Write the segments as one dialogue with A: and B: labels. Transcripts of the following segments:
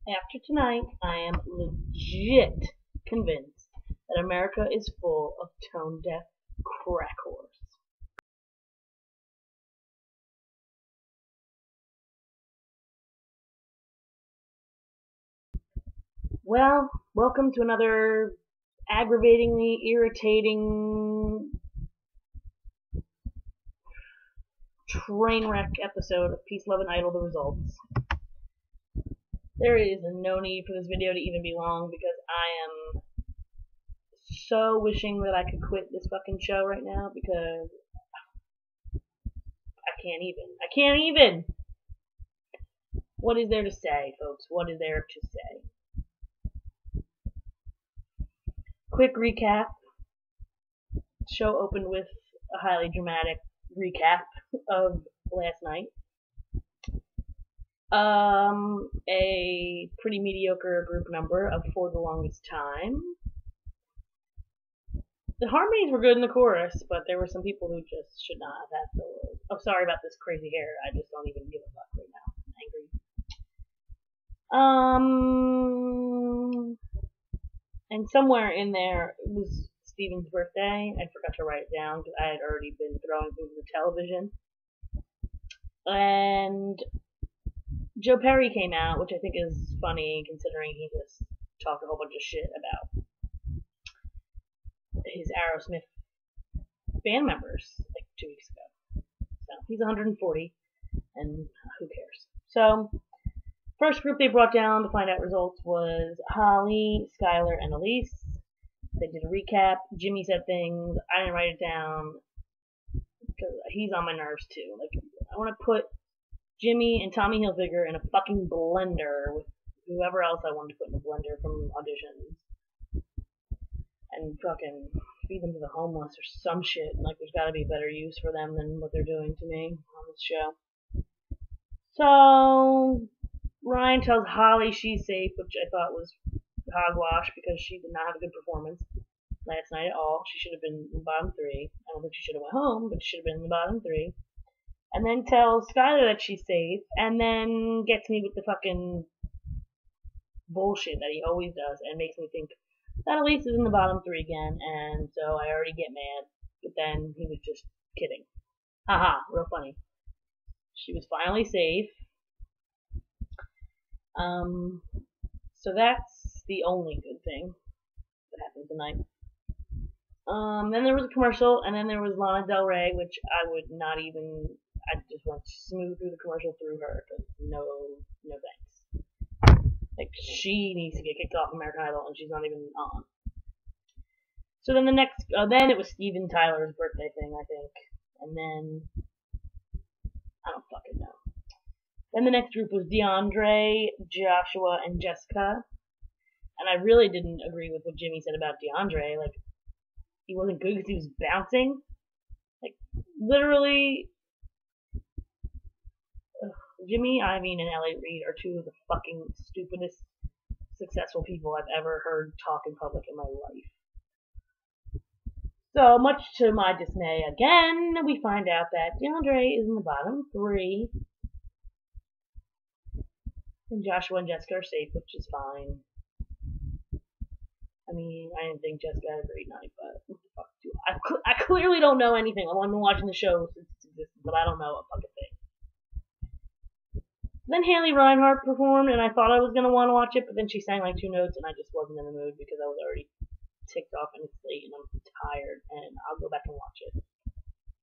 A: After tonight, I am legit convinced that America is full of tone-deaf crack whores. Well, welcome to another aggravatingly irritating train wreck episode of Peace, Love, and Idol the Results. There is no need for this video to even be long because I am so wishing that I could quit this fucking show right now because I can't even. What is there to say, folks? What is there to say? Quick recap. Show opened with a highly dramatic recap of last night. A pretty mediocre group number of For the Longest Time. The harmonies were good in the chorus, but there were some people who just should not have had solos. Oh, sorry about this crazy hair. I just don't even give a fuck right now. I'm angry. And somewhere in there, it was Steven's birthday. I forgot to write it down because I had already been throwing through the television. And Joe Perry came out, which I think is funny considering he just talked a whole bunch of shit about his Aerosmith band members like 2 weeks ago. So he's 140, and who cares? So, first group they brought down to find out results was Holly, Skylar, and Elise. They did a recap. Jimmy said things. I didn't write it down because he's on my nerves too. Like, I want to put Jimmy and Tommy Hilfiger in a fucking blender with whoever else I wanted to put in a blender from auditions. And fucking feed them to the homeless or some shit. Like, there's gotta be better use for them than what they're doing to me on this show. So, Ryan tells Holly she's safe, which I thought was hogwash because she did not have a good performance last night at all. She should have been in the bottom 3. I don't think she should have went home, but she should have been in the bottom 3. And then tells Skylar that she's safe, and then gets me with the fucking bullshit that he always does, and makes me think that Elise is in the bottom 3 again, and so I already get mad. But then he was just kidding. Haha, real funny. She was finally safe. So that's the only good thing that happened tonight. Then there was a commercial, and then there was Lana Del Rey, which I would not even. I just went smooth through the commercial through her. No thanks. Like, she needs to get kicked off American Idol, and she's not even on. So then then it was Steven Tyler's birthday thing, I think. And then, I don't fucking know. Then the next group was DeAndre, Joshua, and Jessica. And I really didn't agree with what Jimmy said about DeAndre. Like, he wasn't good because he was bouncing. Like, literally, Jimmy, Iovine, and Elliot Reed are 2 of the fucking stupidest successful people I've ever heard talk in public in my life. So, much to my dismay, again, we find out that DeAndre is in the bottom 3. And Joshua and Jessica are safe, which is fine. I mean, I didn't think Jessica had a great night, but what the fuck do I clearly don't know anything. I've been watching the show since its existence, but I don't know a fucking thing. Then Haley Reinhart performed, and I thought I was going to want to watch it, but then she sang like 2 notes, and I just wasn't in the mood because I was already ticked off and it's late and I'm tired, and I'll go back and watch it.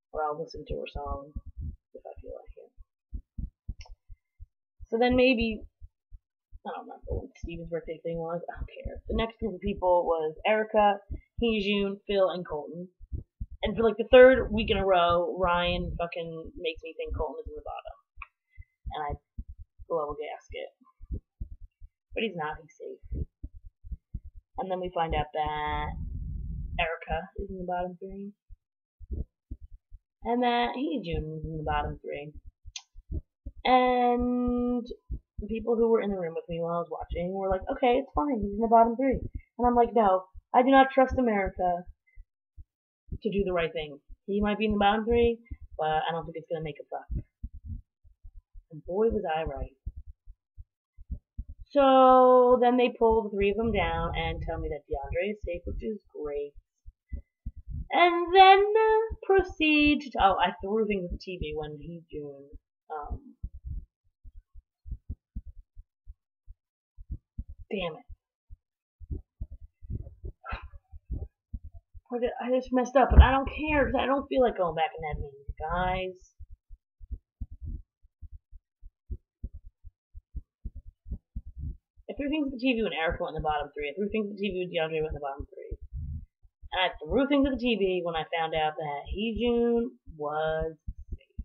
A: Or I'll listen to her song if I feel like it. So then maybe, I don't remember what Steven's birthday thing was, I don't care. The next group of people was Erica, Heejun, Phil, and Colton. And for like the 3rd week in a row, Ryan fucking makes me think Colton is in the bottom. And I blow a gasket. But he's not, he's safe. And then we find out that Erica is in the bottom 3. And that Heejun is in the bottom 3. And the people who were in the room with me while I was watching were like, okay, it's fine, he's in the bottom 3. And I'm like, no, I do not trust America to do the right thing. He might be in the bottom 3, but I don't think it's going to make a fuck. And boy, was I right. So then they pull the three of them down and tell me that DeAndre is safe, which is great. And then proceed to I threw things at the TV when he June. Damn it. I just messed up, but I don't care because I don't feel like going back in that meeting, guys. I threw things at the TV when Erica went in the bottom three. I threw things at the TV when DeAndre went in the bottom three. And I threw things at the TV when I found out that June was safe.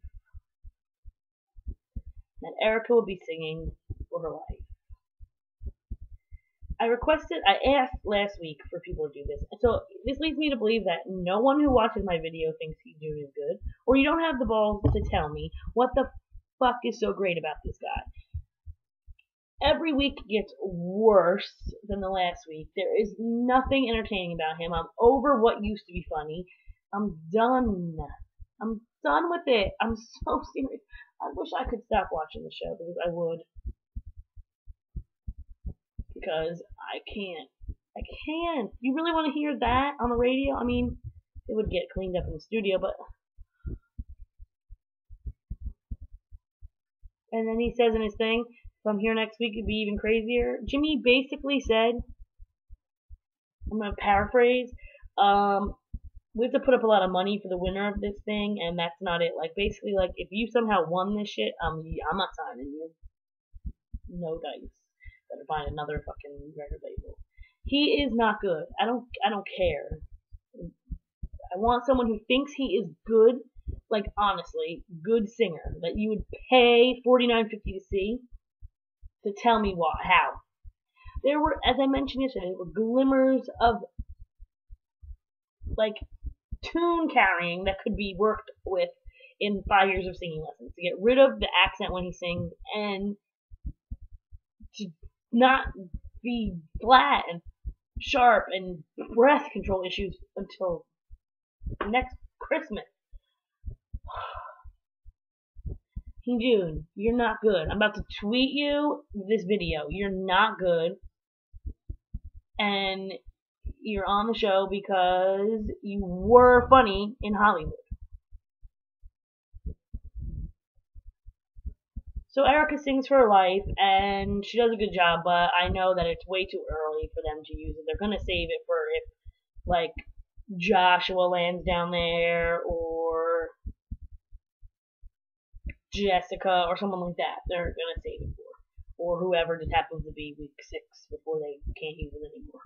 A: And Erica would be singing for her life. I asked last week for people to do this. So this leads me to believe that no one who watches my video thinks June is good. Or you don't have the balls to tell me what the fuck is so great about this guy. Every week gets worse than the last week. There is nothing entertaining about him. I'm over what used to be funny. I'm done. I'm done with it. I'm so serious. I wish I could stop watching the show because I would. Because I can't. I can't. You really want to hear that on the radio? I mean, it would get cleaned up in the studio, but... And then he says in his thing, if I'm here next week, it'd be even crazier. Jimmy basically said, I'm going to paraphrase, we have to put up a lot of money for the winner of this thing, and that's not it. Like, basically, like, if you somehow won this shit, I'm not signing you. No dice. Better find another fucking record label. He is not good. I don't care. I want someone who thinks he is good, like honestly, good singer that you would pay $49.50 to see, to tell me how. There were, as I mentioned yesterday, there were glimmers of like tune carrying that could be worked with in 5 years of singing lessons to get rid of the accent when he sings and to not be flat and sharp and breath control issues until next Christmas. June, you're not good. I'm about to tweet you this video. You're not good. And you're on the show because you were funny in Hollywood. So Erica sings for her life, and she does a good job, but I know that it's way too early for them to use it. They're going to save it for if, like, Joshua lands down there, or Jessica, or someone like that. They're going to save it for. Or whoever just happens to be week 6 before they can't use it anymore.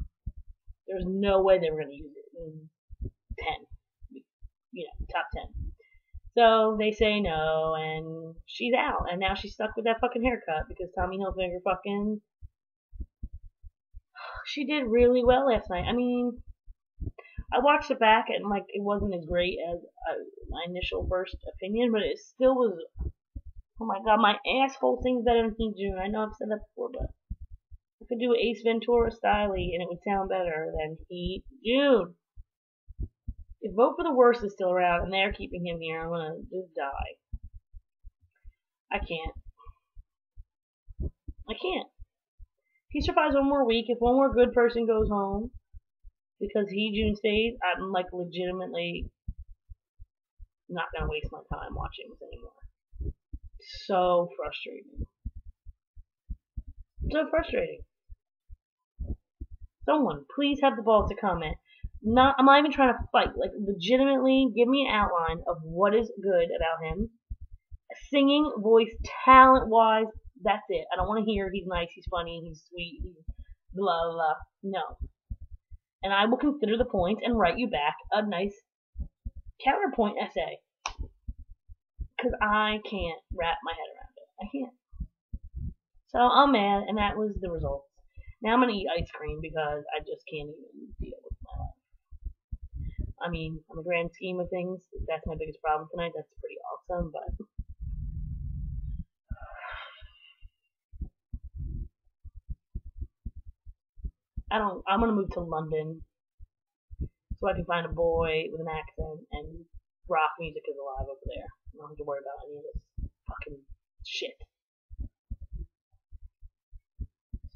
A: There's no way they were going to use it in 10. You know, top 10. So they say no, and she's out. And now she's stuck with that fucking haircut because Tommy Hilfiger fucking... She did really well last night. I mean, I watched it back and like it wasn't as great as my initial first opinion, but it still was... Oh my god, my asshole sings better than June. I know I've said that before, but I could do Ace Ventura style and it would sound better than June. If Vote for the Worst is still around and they're keeping him here, I'm gonna just die. I can't. I can't. If he survives one more week, if one more good person goes home because June stays, I'm like legitimately not gonna waste my time watching this anymore. So frustrating. So frustrating. Someone, please have the balls to comment. I'm not even trying to fight. Like, legitimately, give me an outline of what is good about him. Singing, voice, talent-wise, that's it. I don't want to hear he's nice, he's funny, he's sweet, he's blah, blah, blah. No. And I will consider the points and write you back a nice counterpoint essay. Because I can't wrap my head around it. I can't. So I'm mad, and that was the result. Now I'm going to eat ice cream because I just can't even deal with my life. I mean, on the grand scheme of things, if that's my biggest problem tonight, that's pretty awesome, but... I'm going to move to London so I can find a boy with an accent and rock music is alive over there. I don't have to worry about any of this fucking shit.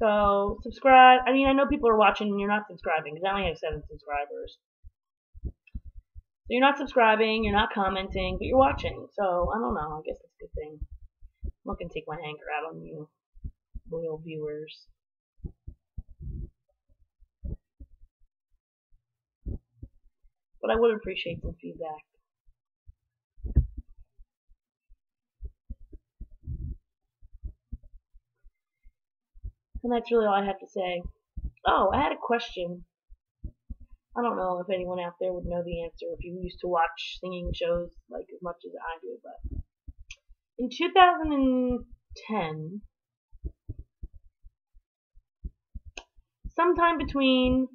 A: So subscribe. I mean, I know people are watching and you're not subscribing because I only have 7 subscribers. So you're not subscribing, you're not commenting, but you're watching. So I don't know. I guess that's a good thing. I'm not gonna take my anger out on you, loyal viewers. But I would appreciate some feedback. And that's really all I have to say. Oh, I had a question. I don't know if anyone out there would know the answer if you used to watch singing shows like as much as I do, but in 2010, sometime between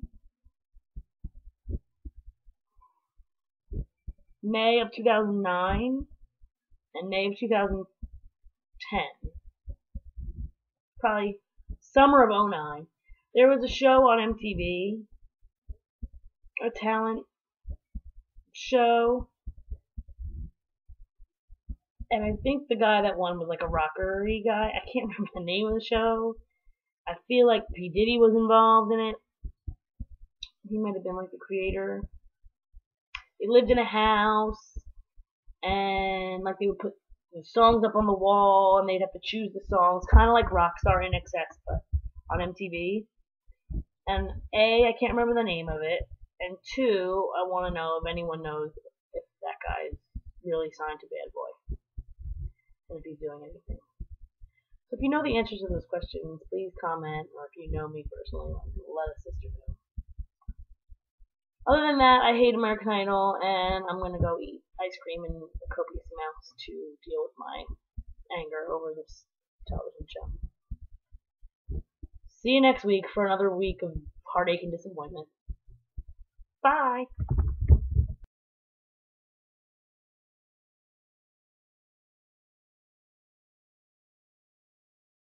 A: May of 2009 and May of 2010, probably summer of '09, there was a show on MTV, a talent show, and I think the guy that won was like a rockery guy. I can't remember the name of the show. I feel like P. Diddy was involved in it. He might have been like the creator. They lived in a house, and like they would put the songs up on the wall, and they'd have to choose the songs, kind of like Rockstar in Excess, but on MTV. And A, I can't remember the name of it, and 2, I want to know if anyone knows if that guy is really signed to Bad Boy, and if he's doing anything. So if you know the answers to those questions, please comment, or if you know me personally, let a sister know. Other than that, I hate American Idol, and I'm going to go eat ice cream in copious amounts to deal with my anger over this television show. See you next week for another week of heartache and disappointment. Bye!